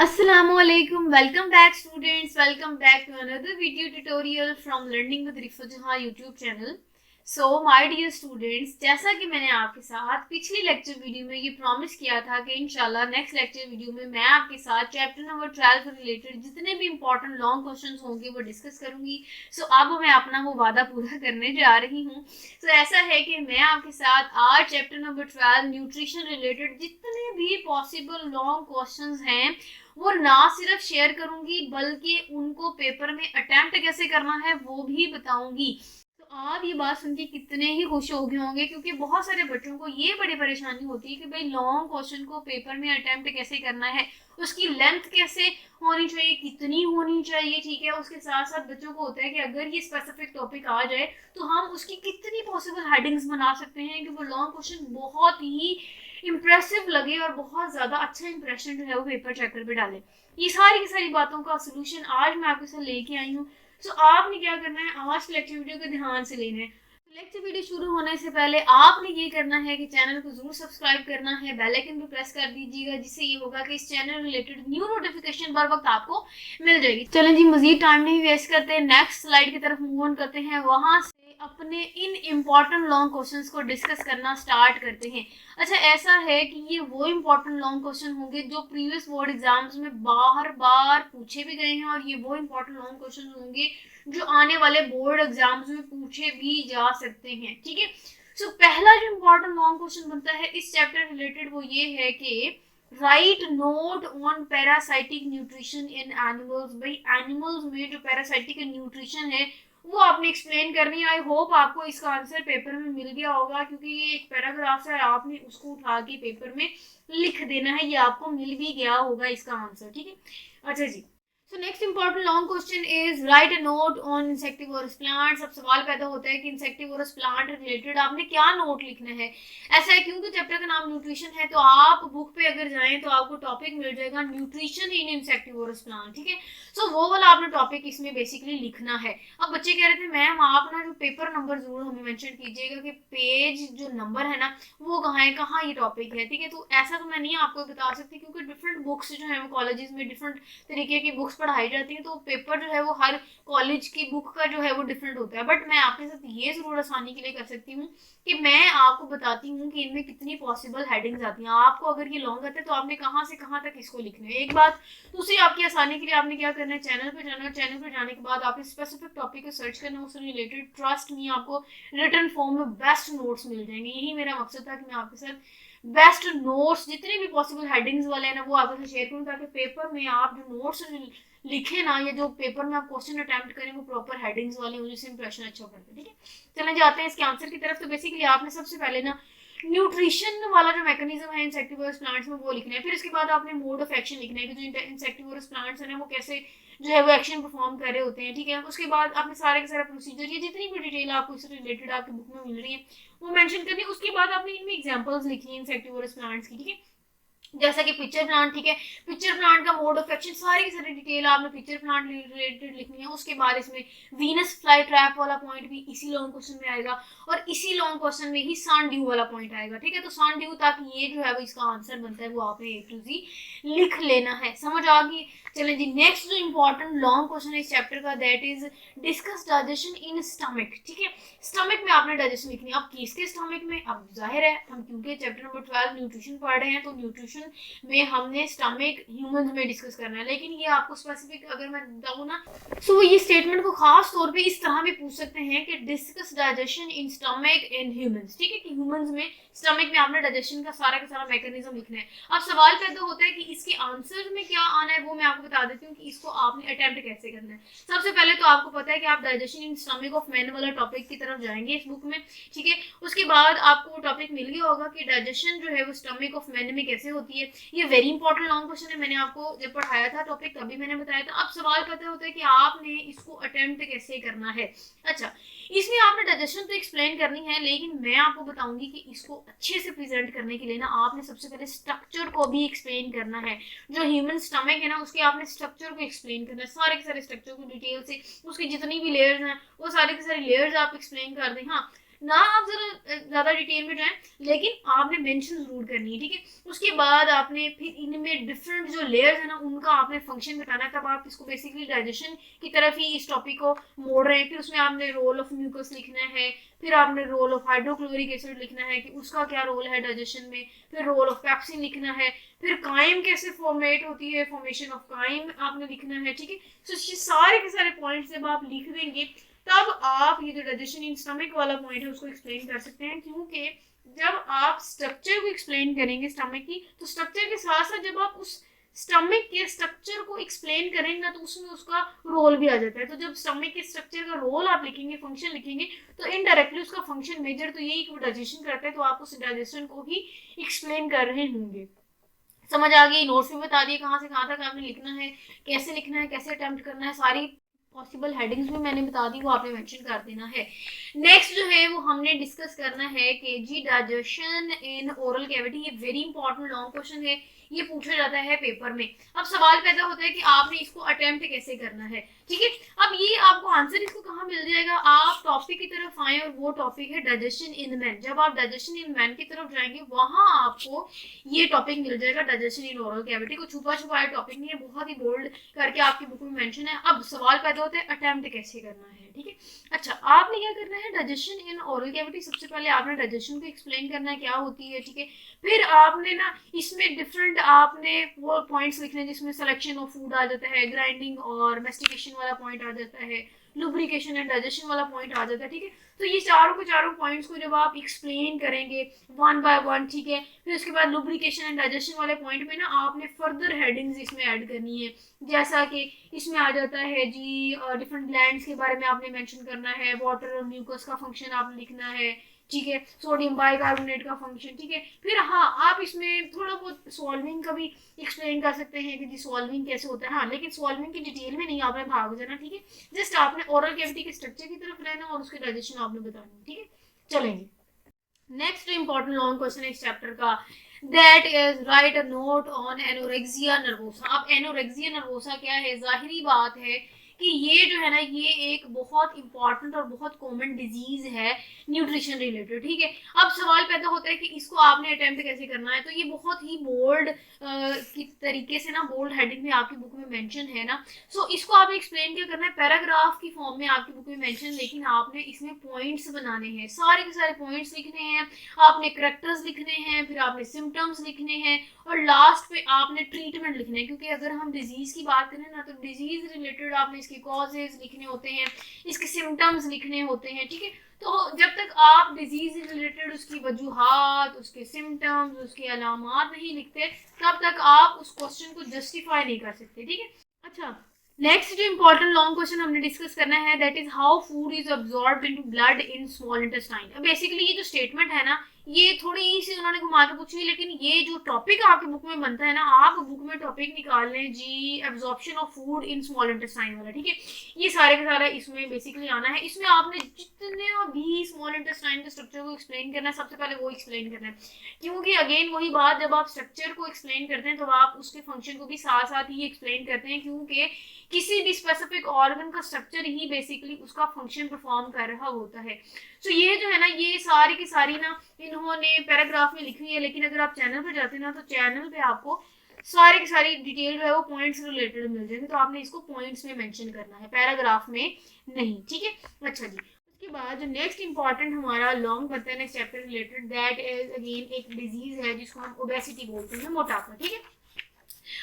Assalamualaikum. Welcome back students. Welcome back to another video tutorial from Learning with Rifa Jahan YouTube channel. So my dear students, जैसा कि मैंने आपके साथ पिछली lecture video में ये प्रॉमिस किया था कि इंशाल्लाह नेक्स्ट लेक्चर वीडियो में मैं आपके साथ चैप्टर नंबर 12 से रिलेटेड जितने भी इंपॉर्टेंट लॉन्ग क्वेश्चंस होंगे वो डिस्कस करूंगी. सो अब मैं अपना वो वादा पूरा करने जा रही हूँ. सो ऐसा है कि मैं आपके साथ आज चैप्टर नंबर 12 न्यूट्रिशन रिलेटेड जितने भी पॉसिबल लॉन्ग क्वेश्चंस हैं वो ना सिर्फ शेयर करूंगी बल्कि उनको पेपर में अटेम्प्ट कैसे करना है वो भी बताऊंगी. तो आप ये बात सुन के कितने ही खुश हो गए होंगे, क्योंकि बहुत सारे बच्चों को ये बड़ी परेशानी होती है कि भाई लॉन्ग क्वेश्चन को पेपर में अटेम्प्ट कैसे करना है, उसकी लेंथ कैसे होनी चाहिए, कितनी होनी चाहिए. ठीक है, उसके साथ साथ बच्चों को होता है कि अगर ये स्पेसिफिक टॉपिक आ जाए तो हम उसकी कितनी पॉसिबल हेडिंग्स बना सकते हैं कि वो लॉन्ग क्वेश्चन बहुत ही इम्प्रेसिव लगे और बहुत ज्यादा अच्छा इंप्रेशन जो है वो पेपर चेकर पे डाले. ये सारी की सारी बातों का सोल्यूशन आज मैं आपके साथ लेके आई हूँ. सो आपने क्या करना है, आज लेक्चर वीडियो को ध्यान से लेना है. लेक्चर वीडियो शुरू होने से पहले आपने ये करना है कि चैनल को जरूर सब्सक्राइब करना है, बेल आइकन पे प्रेस कर दीजिएगा, जिससे ये होगा कि इस चैनल रिलेटेड न्यू नोटिफिकेशन बर वक्त आपको मिल जाएगी. चलें जी, मजीद टाइम नहीं वेस्ट करते, नेक्स्ट स्लाइड की तरफ मूव ऑन करते हैं. वहां से अपने इन इम्पॉर्टेंट लॉन्ग क्वेश्चंस को डिस्कस करना स्टार्ट करते हैं. अच्छा, ऐसा है कि ये वो इम्पोर्टेंट लॉन्ग क्वेश्चन होंगे जो प्रीवियस बोर्ड एग्जाम्स में बार बार पूछे भी गए हैं, और ये वो इम्पोर्टेंट लॉन्ग क्वेश्चन होंगे जो आने वाले बोर्ड एग्जाम्स में पूछे भी जा सकते हैं. ठीक है, सो पहला जो इम्पोर्टेंट लॉन्ग क्वेश्चन बनता है इस चैप्टर रिलेटेड वो ये है कि right note on parasitic nutrition in animals. भाई एनिमल्स में जो पैरासाइटिक न्यूट्रिशन है वो आपने एक्सप्लेन करनी है. आई होप आपको इसका आंसर पेपर में मिल गया होगा, क्योंकि ये एक पैराग्राफ है, आपने उसको उठा के पेपर में लिख देना है. ये आपको मिल भी गया होगा इसका आंसर. ठीक है, अच्छा जी. So next important long question is write a note on insectivorous plants. अब सवाल पैदा होता है कि इंसेक्टिवोरस प्लांट रिलेटेड आपने क्या नोट लिखना है. ऐसा है क्योंकि चैप्टर का नाम न्यूट्रिशन है, तो आप बुक पे अगर जाएं तो आपको टॉपिक मिल जाएगा न्यूट्रिशन इन इंसेक्टिवोरस प्लांट. ठीक है, सो वो वाला आपने टॉपिक इसमें बेसिकली लिखना है. अब बच्चे कह रहे थे मैम आप ना जो पेपर नंबर जरूर हमें मेंशन कीजिएगा कि पेज जो नंबर है ना वो कहाँ है, कहाँ ये टॉपिक है. ठीक है, तो ऐसा तो मैं नहीं आपको बता सकती, क्योंकि डिफरेंट बुक्स जो है वो कॉलेजेस में डिफरेंट तरीके की बुक्स पढ़ाई जाती है, तो पेपर जो है वो हर कॉलेज की बुक का जो है वो डिफरेंट होता है. बट मैं आपके साथ ये जरूर आसानी के लिए कर सकती हूँ कि मैं आपको बताती हूँ कि इनमें कितनी पॉसिबल हेडिंग्स आती हैं. आपको अगर ये लॉन्ग आता है तो आपने कहाँ से कहाँ तक इसको लिखना है, एक बात. दूसरी, आपकी आसानी के लिए आपने क्या करना है, चैनल पे जाना है. चैनल पे जाने के बाद आपने स्पेसिफिक टॉपिक को सर्च करना है, उससे रिलेटेड ट्रस्ट में आपको रिटन फॉर्म में बेस्ट नोट्स मिल जाएंगे. यही मेरा मकसद था कि मैं आपके साथ बेस्ट नोट्स जितने भी पॉसिबल हेडिंग्स वाले हैं ना वो आपके साथ शेयर करूँ, ताकि पेपर में आप जो नोट्स लिखे ना, या जो पेपर में आप क्वेश्चन अटेम्प्ट करें वो प्रॉपर हेडिंग्स वाले हो, जिससे इंप्रेशन अच्छा पड़ता है. ठीक है, चलें जाते हैं इसके आंसर की तरफ. तो बेसिकली आपने सबसे पहले ना न्यूट्रिशन वाला जो मैकेनिज्म है इंसेक्टिवोरस प्लांट्स में वो लिखना है. फिर उसके बाद आपने मोड ऑफ एक्शन लिखना है कि जो इंसेक्टिवोरस प्लांट्स है वो कैसे जो है वो एक्शन परफॉर्म कर रहे होते हैं. ठीक है, उसके बाद आपने सारे के सारे प्रोसीजर, ये जितनी भी डिटेल आपको इससे रिलेटेड आपकी बुक में मिल रही है वो मेंशन करनी है. उसके बाद आपने इनमें एग्जांपल्स लिखनी है इंसेक्टिवोरस प्लांट्स की. ठीक है, जैसा कि पिक्चर प्लांट. ठीक है, पिक्चर प्लांट का मोड ऑफ एक्शन सारी की सारी डिटेल आपने पिक्चर प्लांट रिलेटेड लिखनी है. उसके बाद इसमें वीनस फ्लाई ट्रैप वाला पॉइंट भी इसी लॉन्ग क्वेश्चन में आएगा, और इसी लॉन्ग क्वेश्चन में ही सन ड्यू वाला पॉइंट आएगा. ठीक है, तो सन ड्यू तक ये जो है वो इसका आंसर बनता है वो आपने ए टू जी लिख लेना है. समझ आ गई. चलें जी, नेक्स्ट जो इंपॉर्टेंट लॉन्ग क्वेश्चन है इस चैप्टर का that is discuss digestion in stomach. ठीक है, स्टमक में आपने डाइजेशन लिखनी है. अब किसके स्टमक में, अब जाहिर है हम क्योंकि चैप्टर नंबर 12 न्यूट्रिशन पढ़ रहे हैं तो न्यूट्रिशन में हमने स्टमक ह्यूमंस में डिस्कस करना है. लेकिन ये आपको स्पेसिफिक अगर मैं बताऊँ ना, सो ये स्टेटमेंट को खास तौर पे इस तरह भी पूछ सकते हैं कि discuss digestion in stomach in humans. ठीक है, कि ह्यूमंस में स्टमक में आपने डाइजेशन का सारा मैकेनिज्म लिखना है. अब सवाल पैदा होता है कि इसके आंसर में क्या आना है, वो मैं आपको बता देती हूँ कि इसको आपने अटेम्प्ट कैसे करना है. सबसे पहले तो आपको पता है कि आप digestion in stomach of man वाला टॉपिक की तरफ जाएंगे इस बुक में. ठीक है, उसके बाद आपको वो टॉपिक मिल गया होगा कि डाइजेशन जो है वो स्टमक ऑफ मैन में कैसे होती है. ये वेरी इंपॉर्टेंट लॉन्ग क्वेश्चन है, मैंने आपको जब पढ़ाया था टॉपिक तभी मैंने बताया था. अब सवाल पता होता है कि आपने इसको अटेम्प्ट कैसे करना है. अच्छा, इसमें आपने डाइजेशन तो एक्सप्लेन करनी है, लेकिन मैं आपको बताऊंगी कि इसको अच्छे से प्रेजेंट करने के लिए ना आपने सबसे पहले स्ट्रक्चर को भी एक्सप्लेन करना है. जो ह्यूमन स्टमक है ना उसके आपने स्ट्रक्चर को एक्सप्लेन करना है, सारे के सारे स्ट्रक्चर को डिटेल से, उसकी जितनी भी लेयर्स हैं वो सारे के सारे लेयर्स आप एक्सप्लेन कर दें. हाँ, ना आप जरा ज़्यादा डिटेल में जाएं, लेकिन आपने मेंशन जरूर करनी है, ठीक है। उसके बाद आपने फिर इनमें डिफरेंट जो लेयर्स है ना उनका आपने फंक्शन बताना है, तब आप इसको बेसिकली डाइजेशन की तरफ ही इस टॉपिक को मोड़ रहे हैं। फिर उसमें आपने रोल ऑफ म्यूकस लिखना है, फिर आपने रोल ऑफ हाइड्रोक्लोरिक एसिड लिखना है कि उसका क्या रोल है डाइजेशन में, फिर रोल ऑफ पेप्सिन लिखना है, फिर काइम कैसे फॉर्मेट होती है, फॉर्मेशन ऑफ काइम आपने लिखना है, ठीक है। तो ये सारे के सारे पॉइंट्स जब आप लिख देंगे तब आप ये जो डाइजेशन इन स्टमक वाला पॉइंट है उसको एक्सप्लेन कर सकते हैं, क्योंकि जब आप स्ट्रक्चर को एक्सप्लेन करेंगे स्टमक की, तो स्ट्रक्चर के साथ साथ जब आप उस स्टमक के स्ट्रक्चर को एक्सप्लेन करेंगे ना तो उसमें उसका रोल भी आ जाता है। तो जब स्टमक के स्ट्रक्चर का रोल आप लिखेंगे, फंक्शन लिखेंगे, तो इनडायरेक्टली उसका फंक्शन मेजर तो यही कि वो डाइजेशन करता है, तो आप उस डाइजेशन को ही एक्सप्लेन कर रहे होंगे। समझ आ गई? नोट्स भी बता दिए कहाँ से कहाँ तक आपने लिखना है, कैसे लिखना है, कैसे अटेम्प्ट करना है, सारी पॉसिबल हेडिंग्स भी मैंने बता दी, वो आपने मेंशन कर देना है। नेक्स्ट जो है वो हमने डिस्कस करना है कि जी डाइजेशन इन ओरल कैविटी, ये वेरी इंपॉर्टेंट लॉन्ग क्वेश्चन है, ये पूछा जाता है पेपर में। अब सवाल पैदा होता है कि आपने इसको अटेम्प्ट कैसे करना है, ठीक है। अब ये आपको आंसर इसको कहाँ मिल जाएगा, आप टॉपिक की तरफ आए और वो टॉपिक है डाइजेशन इन मैन। जब आप डाइजेशन इन मैन की तरफ जाएंगे वहां आपको ये टॉपिक मिल जाएगा, डाइजेशन इन ओरल कैविटी। को छुपा छुपाया टॉपिक नहीं है, बहुत ही बोल्ड करके आपकी बुक में मेंशन है। अब सवाल पैदा होता है अटेम्प्ट कैसे करना है, ठीक है। अच्छा, आपने क्या करना है, डाइजेशन इन ओरल कैविटी, सबसे पहले आपने डाइजेशन को एक्सप्लेन करना है क्या होती है, ठीक है। फिर आपने ना इसमें डिफरेंट आपने वो पॉइंट्स लिखने जिसमें सिलेक्शन ऑफ फूड आ जाता है, ग्राइंडिंग और मेस्टिकेशन वाला पॉइंट आ जाता है, लुब्रिकेशन एंड डाइजेशन वाला पॉइंट आ जाता है, ठीक है। तो ये चारों के चारों पॉइंट्स को जब आप एक्सप्लेन करेंगे वन बाय वन, ठीक है, फिर उसके बाद लुब्रिकेशन एंड डाइजेशन वाले पॉइंट में ना आपने फर्दर हेडिंग्स इसमें ऐड करनी है, जैसा कि इसमें आ जाता है जी डिफरेंट ग्लैंड्स के बारे में आपने मेंशन करना है, वाटर और म्यूकस का फंक्शन आपने लिखना है, ठीक है, सोडियम बाइकार्बोनेट का फंक्शन, ठीक है। फिर हाँ, आप इसमें थोड़ा बहुत सॉल्विंग का भी एक्सप्लेन कर सकते हैं कि जी सॉल्विंग कैसे होता है, हाँ, लेकिन सॉल्विंग की डिटेल में नहीं आपने भाग जाना, ठीक है। जस्ट आपने ओरल कैविटी के स्ट्रक्चर की तरफ रहना और उसके डाइजेशन आपने बताना, ठीक है। चलेंगे नेक्स्ट इंपॉर्टेंट लॉन्ग क्वेश्चन है इस चैप्टर का, that is right a note on anorexia nervosa. अब एनोरेक्सिया नर्वोसा क्या है, जाहिरी बात है कि ये जो है ना ये एक बहुत इंपॉर्टेंट और बहुत कॉमन डिजीज है न्यूट्रिशन रिलेटेड, ठीक है। अब सवाल पैदा होता है कि इसको आपने अटेम्प्ट कैसे करना है, तो ये बहुत ही बोल्ड की तरीके से ना बोल्ड हेडिंग में आपकी बुक में मेंशन है ना। सो इसको आपने एक्सप्लेन क्या करना है, पैराग्राफ की फॉर्म में आपकी बुक में मेंशन, लेकिन आपने इसमें पॉइंट्स बनाने हैं, सारे के सारे पॉइंट्स लिखने हैं, आपने करेक्टर्स लिखने हैं, फिर आपने सिम्टम्स लिखने हैं, और लास्ट पे आपने ट्रीटमेंट लिखने हैं। क्योंकि अगर हम डिजीज की बात करें ना तो डिजीज रिलेटेड आपने इसके कॉजेज लिखने होते हैं, इसके सिम्टम्स लिखने होते हैं, ठीक है। तो जब तक आप डिजीज रिलेटेड उसकी वजूहात, उसके सिम्टम्स, उसके अलामात नहीं लिखते, तब तक आप उस क्वेश्चन को जस्टिफाई नहीं कर सकते, ठीक है। अच्छा, नेक्स्ट जो इंपॉर्टेंट लॉन्ग क्वेश्चन हमने डिस्कस करना है, that is how food is absorbed into blood in small intestine. Basically ये जो स्टेटमेंट है ना ये थोड़ी सी उन्होंने घुमा के पूछी, लेकिन ये जो टॉपिक आपकी बुक में बनता है ना, आप बुक में टॉपिक निकाल लें जी absorption of food in small intestine वाला, ठीक है। ये सारे का सारा इसमें बेसिकली आना है। इसमें आपने जितने भी स्मॉल इंटेस्टाइन के स्ट्रक्चर को एक्सप्लेन करना है सबसे पहले वो एक्सप्लेन करना है, क्योंकि अगेन वही बात, जब आप स्ट्रक्चर को एक्सप्लेन करते हैं तो आप उसके फंक्शन को भी साथ साथ ही एक्सप्लेन करते हैं, क्योंकि किसी भी स्पेसिफिक ऑर्गन का स्ट्रक्चर ही बेसिकली उसका फंक्शन परफॉर्म कर रहा होता है। तो ये जो है ना ये सारी की सारी ना इन्होंने पैराग्राफ में लिखी हुई है, लेकिन अगर आप चैनल पर जाते हैं ना तो चैनल पे आपको सारी की सारी डिटेल जो है वो पॉइंट्स रिलेटेड मिल जाएंगे, तो आपने इसको पॉइंट्स में मेंशन करना है, पैराग्राफ में नहीं, ठीक है। अच्छा जी, उसके बाद जो नेक्स्ट इंपॉर्टेंट हमारा लॉन्ग बनता है next chapter related, that is again एक डिजीज है जिसको हम ओबेसिटी बोलते हैं, मोटापा, ठीक है।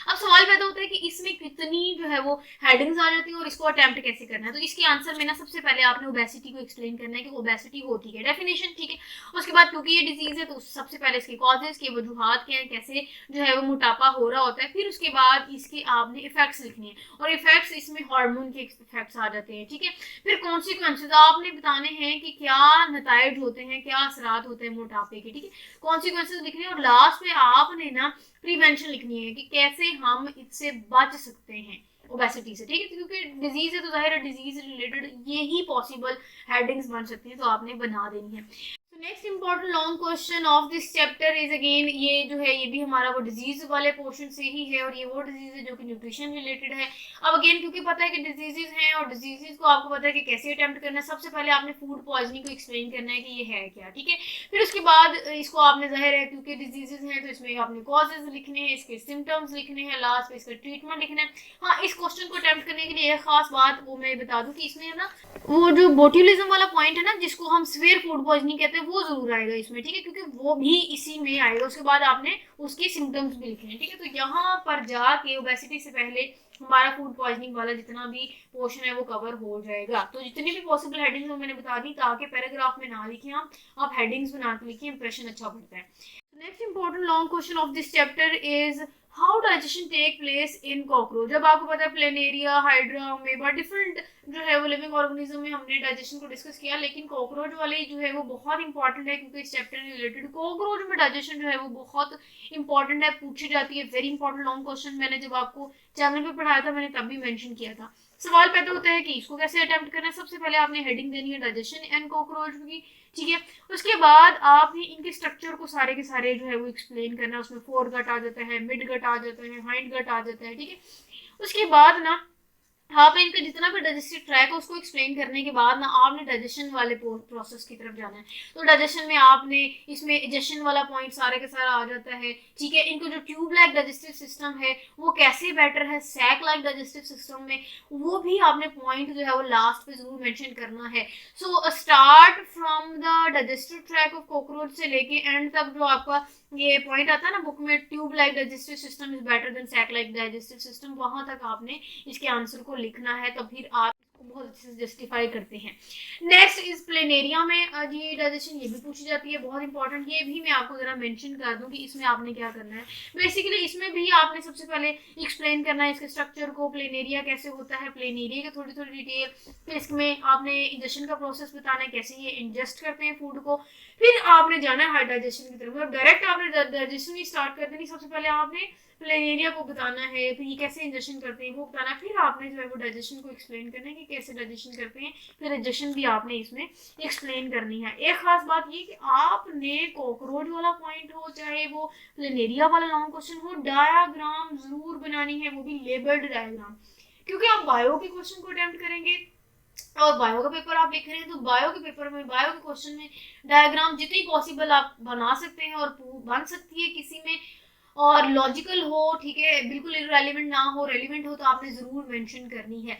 अब सवाल पैदा होता है कि इसमें कितनी जो है वो हेडिंग्स आ जाती हैं और इसको अटेम्प्ट कैसे करना है। तो इसके आंसर में ना सबसे पहले आपने ओबेसिटी को एक्सप्लेन करना है कि ओबेसिटी होती है, डेफिनेशन, ठीक है। उसके बाद क्योंकि ये डिजीज है तो सबसे पहले इसके कॉजेज के वजूहात क्या है, कैसे जो है वो मोटापा हो रहा होता है, फिर उसके बाद इसके आपने इफेक्ट्स लिखने हैं, और इफेक्ट्स इसमें हार्मोन के इफेक्ट्स आ जाते हैं, ठीक है। फिर कॉन्सिक्वेंसेज आपने बताने हैं कि क्या नताइज होते हैं, क्या असरात होते हैं मोटापे के, ठीक है, कॉन्सिक्वेंसेज लिखने हैं, और लास्ट में आपने ना प्रिवेंशन लिखनी है कि कैसे हम इससे बच सकते हैं ओबेसिटी से, ठीक है। क्योंकि डिजीज है तो जाहिर है डिजीज रिलेटेड यही पॉसिबल हेडिंग्स बन सकती है, तो आपने बना देनी है। Next important long question of this chapter is again, ये जो है ये भी हमारा वो डिजीज वाले पोर्शन से ही है और ये वो डिजीज है जो कि न्यूट्रिशन रिलेटेड है। अब अगेन क्योंकि पता है कि डिजीजेज हैं और डिजीजेज को आपको पता है कि कैसे अटेम्प्ट करना है, सबसे पहले आपने फूड पॉइजनिंग को एक्सप्लेन करना है कि ये है क्या, ठीक है। फिर उसके बाद इसको आपने जाहिर है क्योंकि डिजीजेज हैं तो इसमें आपने कॉजेज लिखने हैं, इसके सिम्टम्स लिखने हैं, लास्ट में इसका ट्रीटमेंट लिखना है। हाँ, इस क्वेश्चन को अटेम्प्ट करने के लिए एक खास बात वो मैं बता दूं कि इसमें ना वो जो बोट्यूलिज्म वाला पॉइंट है ना जिसको हम सिवियर फूड पॉइजनिंग कहते हैं वो जरूर आएगा इसमें, ठीक है, क्योंकि वो भी इसी में आएगा। उसके बाद आपने उसके सिम्टम्स भी लिखे हैं, ठीक है। तो यहाँ पर जाके ओबेसिटी से पहले हमारा फूड पॉइजनिंग वाला जितना भी पोर्शन है वो कवर हो जाएगा। तो जितनी भी पॉसिबल हेडिंग्स मैंने बता दी ताकि पैराग्राफ में ना लिखें आप हेडिंग्स बना के लिखिए, इंप्रेशन अच्छा पड़ता है। Next important long question of this chapter is how digestion take place in cockroach. जब आपको पता है प्लेनेरिया, हाइड्रा, अमेबा, डिफरेंट जो है वो लिविंग ऑर्गेनिज्म में हमने डाइजेशन को डिस्कस किया, लेकिन कॉकरोच वाले जो है वो बहुत इंपॉर्टेंट है क्योंकि इस चैप्टर में रिलेटेड कॉकरोच में डाइजेशन जो है वो बहुत इंपॉर्टेंट है, पूछी जाती है। वेरी इंपॉर्टेंट लॉन्ग क्वेश्चन, मैंने जब आपको चैनल पे पढ़ाया था मैंने तब भी मेंशन किया था। सवाल पैदा होता है कि इसको कैसे अटेम्प्ट करना है। सबसे पहले आपने हेडिंग देनी है डाइजेशन एंड कॉकरोच की, ठीक है। उसके बाद आपने इनके स्ट्रक्चर को सारे के सारे जो है वो एक्सप्लेन करना है। उसमें फोर गट आ जाता है, मिड गट आ जाता है, हाइंड गट आ जाता है, ठीक है। उसके बाद ना आपने इनका जितना भी डाइजेस्टिव ट्रैक है उसको एक्सप्लेन करने के बाद ना आपने डाइजेशन वाले प्रोसेस की तरफ जाना है। तो डाइजेशन में आपने इसमें इजेशन वाला पॉइंट सारे के सारा आ जाता है, ठीक है। इनको जो ट्यूब लाइक डाइजेस्टिव सिस्टम है वो कैसे बेटर है सैक लाइक डाइजेस्टिव सिस्टम में, वो भी आपने पॉइंट जो है वो लास्ट पे जरूर मेंशन करना है। So start from the digestive track of cockroach से लेके एंड तक जो आपका ये पॉइंट आता है ना बुक में, tube like digestive system is better than sac like digestive system, वहां तक आपने इसके आंसर को लिखना है, तो फिर आप इसको बहुत अच्छे से जस्टिफाई करते हैं। नेक्स्ट इज प्लेनेरिया में ये डाइजेशन ये भी पूछी जाती है, बहुत इंपॉर्टेंट। ये भी मैं आपको जरा मेंशन कर दूं कि इसमें आपने क्या करना है। बेसिकली इसमें भी आपने सबसे पहले एक्सप्लेन करना है इसके स्ट्रक्चर को, प्लेनेरिया कैसे होता है, प्लेनेरिया की थोड़ी थोड़ी डिटेल, फिर इसमें आपने इंजेक्शन का प्रोसेस बताना है कैसे ये इंजेस्ट करते हैं फूड को, फिर आपने जाना है डाइजेशन की तरफ। मतलब डायरेक्ट आपने डाइजेशन ही स्टार्ट कर देनी, सबसे पहले आपने प्लेनेरिया को बताना है, फिर ये कैसे इंजेक्शन करते हैं वो बताना है, फिर आपने जो है वो डाइजेशन को एक्सप्लेन करना है कि कैसे डाइजेशन करते हैं, फिर इंजेक्शन भी आपने इसमें एक्सप्लेन करनी है। एक खास बात ये कि आपने कॉकरोच वाला पॉइंट हो चाहे वो प्लेनेरिया वाला लॉन्ग क्वेश्चन हो, डायग्राम जरूर बनानी है, वो भी लेबल्ड डायग्राम, क्योंकि आप बायो के क्वेश्चन को अटेम्प्ट करेंगे और बायो का पेपर आप लिख रहे हैं तो बायो के पेपर में बायो के क्वेश्चन में डायग्राम जितनी पॉसिबल आप बना सकते हैं और बन सकती है किसी में, और लॉजिकल हो, ठीक है, बिल्कुल इररेलेवेंट ना हो, रेलिवेंट हो, तो आपने जरूर मेंशन करनी है।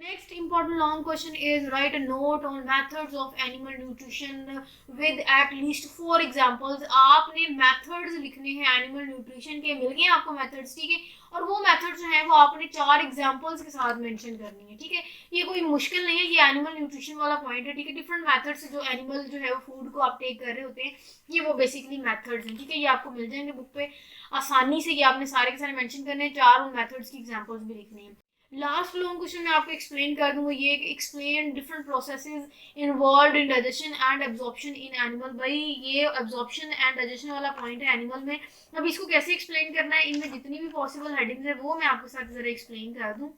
Next important long question is right a note on methods of animal nutrition with at least 4 examples. आपने मेथड्स लिखने हैं एनिमल न्यूट्रिशन के, मिल गए आपको मेथड्स, ठीक है, और वो मेथड्स जो है वो आपने 4 एग्जांपल्स के साथ मेंशन करनी है, ठीक है। ये कोई मुश्किल नहीं है, ये एनिमल न्यूट्रिशन वाला पॉइंट है, ठीक है। डिफरेंट मेथड्स से जो एनिमल जो है वो फूड को अपटेक कर रहे होते हैं, ये वो बेसिकली मेथड्स हैं, ठीक है। ये आपको मिल जाएंगे बुक पे आसानी से, ये आपने सारे के सारे मेंशन करने हैं, 4 उन मेथड्स की एग्जांपल्स भी लिखनी है। लास्ट लॉन्ग क्वेश्चन मैं आपको एक्सप्लेन कर दूंगा ये कि explain different processes involved in digestion and absorption in animal. भाई ये एब्जॉर्प्शन एंड डाइजेशन वाला पॉइंट है एनिमल में, अब इसको कैसे एक्सप्लेन करना है, इनमें जितनी भी पॉसिबल हेडिंग्स है वो मैं आपके साथ जरा एक्सप्लेन कर दूं।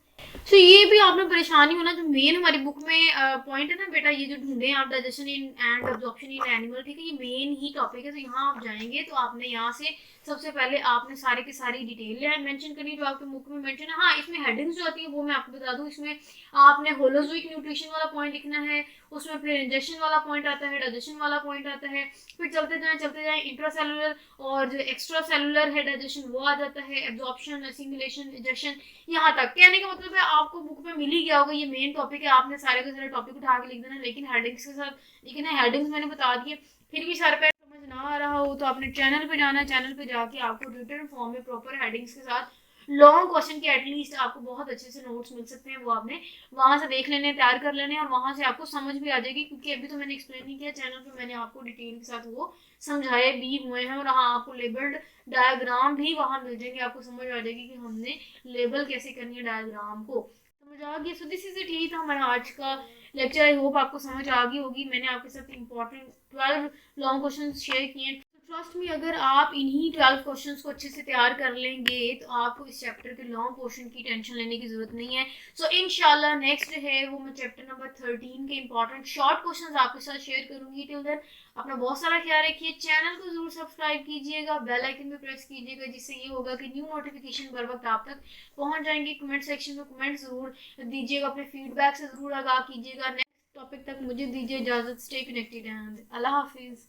तो ये भी आपने परेशानी होना, जो मेन हमारी बुक में पॉइंट है ना बेटा, ये जो ढूंढे हैं आप digestion in and absorption in animal, ठीक है, ये मेन ही टॉपिक है। तो यहाँ आप जाएंगे तो आपने यहाँ से सबसे पहले आपने सारे की सारी डिटेल मेंशन करनी जो आपके बुक में मेंशन है। हाँ, इसमें हेडिंग्स जो आती है वो मैं आपको बता दूं, इसमें आपने होलोजोइक न्यूट्रिशन वाला पॉइंट लिखना है, उसमें फिर इंजेक्शन वाला पॉइंट आता है, डाइजेशन वाला पॉइंट आता है, फिर चलते जाएं इंट्रासेलुलर और जो एक्स्ट्रा सेलुलर है डाइजेशन वो आ जाता है, एब्जॉर्प्शन, असिमिलेशन, इंजेक्शन, यहाँ तक। कहने का मतलब है आपको बुक में मिल ही गया होगा, ये मेन टॉपिक है, आपने सारे के सारे टॉपिक उठा के लिख देना, लेकिन हेडिंग्स के साथ, लेकिन हेडिंग्स मैंने बता दिए, फिर भी सर पे समझ ना आ रहा हो तो आपने चैनल पे जाना, चैनल पे जाके आपको रिटन फॉर्म में प्रॉपर हेडिंग्स के साथ लॉन्ग क्वेश्चन के एटलीस्ट आपको बहुत अच्छे से नोट्स मिल सकते हैं, वो आपने वहां से देख लेने, तैयार कर लेने, और वहां से आपको समझ भी आ जाएगी, क्योंकि अभी तो मैंने एक्सप्लेन नहीं किया, चैनल पे मैंने आपको डिटेल के साथ वो समझाए भी हुए हैं, और हाँ आपको लेबल्ड डायग्राम भी वहां मिल जाएंगे, आपको समझ आ जाएगी कि हमने लेबल कैसे करनी है डायग्राम को, समझ आ गई। सो दिस इज इट, यही था हमारा आज का लेक्चर। आई होप आपको समझ आ गई होगी। मैंने आपके साथ इंपॉर्टेंट 12 लॉन्ग क्वेश्चन शेयर किए हैं। ट्रस्ट मी, अगर आप इन्हीं 12 क्वेश्चंस को अच्छे से तैयार कर लेंगे तो आपको इस चैप्टर के लॉन्ग पोर्शन की टेंशन लेने की जरूरत नहीं है। सो इंशाल्लाह नेक्स्ट है वो मैं चैप्टर नंबर 13 के इंपॉर्टेंट शॉर्ट क्वेश्चंस आपके साथ शेयर करूंगी। टिल देन अपना बहुत सारा ख्याल रखिए, चैनल को जरूर सब्सक्राइब कीजिएगा, बेल आइकन भी प्रेस कीजिएगा, जिससे ये होगा कि न्यू नोटिफिकेशन बर वक्त आप तक पहुंच जाएंगे। कमेंट सेक्शन में कमेंट जरूर दीजिएगा, अपने फीडबैक से जरूर आगाह कीजिएगा। नेक्स्ट टॉपिक तक मुझे दीजिए इजाजत। Stay connected and Allah Hafiz.